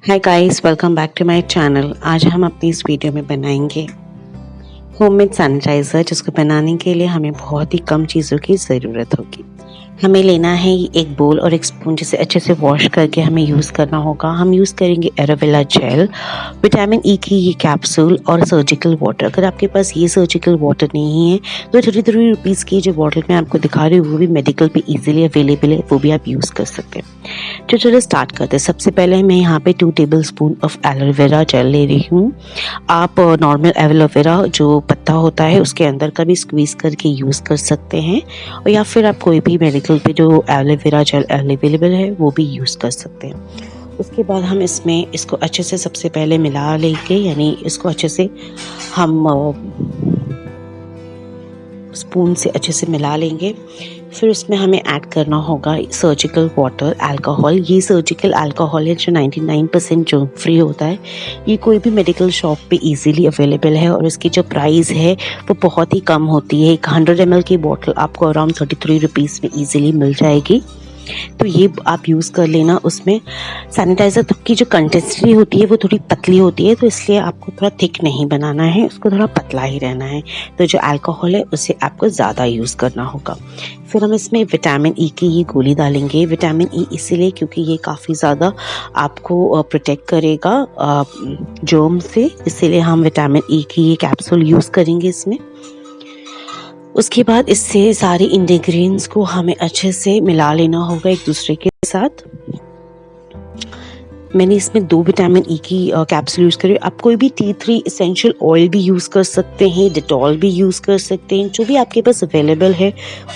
Hi guys, welcome back to my channel. आज हम अपनी इस वीडियो में बनाएंगे होममेड सैनिटाइज़र, जिसको बनाने के लिए हमें बहुत ही कम चीज़ों की ज़रूरत होगी। हमें लेना है एक बोल और एक स्पून, जिसे अच्छे से वॉश करके हमें यूज़ करना होगा। हम यूज़ करेंगे एलोवेरा जेल, विटामिन ई की ये कैप्सूल और सर्जिकल वाटर। अगर आपके पास ये सर्जिकल वाटर नहीं है तो 33 की जो बॉटल मैं आपको दिखा रही हूँ वो भी मेडिकल पे इजीली अवेलेबल है, वो भी आप यूज़ कर सकते हैं। तो चलो स्टार्ट करते हैं। सबसे पहले मैं यहाँ पे 2 टेबलस्पून ऑफ एलोवेरा जेल ले रही हूँ। आप नॉर्मल एलोवेरा जो पत्ता होता है उसके अंदर का भी स्क्वीज़ करके यूज़ कर सकते हैं, और या फिर आप कोई भी मेडिकल पे जो एलोवेरा जेल अवेलेबल है वो भी यूज़ कर सकते हैं। उसके बाद हम इसको अच्छे से सबसे पहले मिला लेंगे, यानी इसको अच्छे से हम स्पून से अच्छे से मिला लेंगे। फिर उसमें हमें ऐड करना होगा सर्जिकल वाटर अल्कोहल। ये सर्जिकल अल्कोहल है जो 99% जो फ्री होता है। ये कोई भी मेडिकल शॉप पे इजीली अवेलेबल है और इसकी जो प्राइस है वो बहुत ही कम होती है। एक 100 ml की बोतल आपको अराउंड 33 रुपीज़ में इजीली मिल जाएगी, तो ये आप यूज़ कर लेना। उसमें सैनिटाइज़र की जो कंसिस्टेंसी होती है वो थोड़ी पतली होती है, तो इसलिए आपको थोड़ा थिक नहीं बनाना है, उसको थोड़ा पतला ही रहना है। तो जो अल्कोहल है उसे आपको ज़्यादा यूज़ करना होगा। फिर हम इसमें विटामिन ई की ये गोली डालेंगे। विटामिन ई इसीलिए क्योंकि ये काफ़ी ज़्यादा आपको प्रोटेक्ट करेगा जर्म से, इसीलिए हम विटामिन ई की ये कैप्सूल यूज़ करेंगे इसमें। उसके बाद इससे सारे इंग्रेडिएंट्स को हमें अच्छे से मिला लेना होगा एक दूसरे के साथ। मैंने इसमें 2 विटामिन ई की कैप्सूल यूज़ करी। आप कोई भी टी 3 एसेंशियल ऑयल भी यूज़ कर सकते हैं, डिटॉल भी यूज़ कर सकते हैं, जो भी आपके पास अवेलेबल है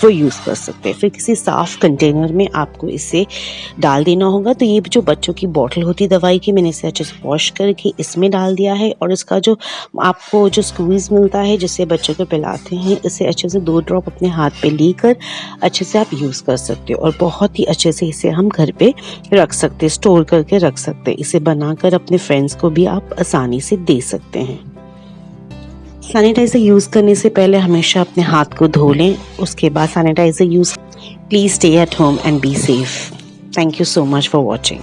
वो यूज़ कर सकते हैं। फिर किसी साफ़ कंटेनर में आपको इसे डाल देना होगा। तो ये जो बच्चों की बॉटल होती है दवाई की, मैंने इसे अच्छे से वॉश करके इसमें डाल दिया है, और इसका जो आपको जो स्क्वीज़ मिलता है जिससे बच्चों को पिलाते हैं, इसे अच्छे से 2 ड्रॉप अपने हाथ पे लेकर अच्छे से आप यूज़ कर सकते हो, और बहुत ही अच्छे से इसे हम घर पे रख सकते हैं, स्टोर करके रख सकते हैं। इसे बनाकर अपने फ्रेंड्स को भी आप आसानी से दे सकते हैं। सैनिटाइजर यूज़ करने से पहले हमेशा अपने हाथ को धो लें। उसके बाद sanitiser use. Please stay at home and be safe. Thank you so much for watching.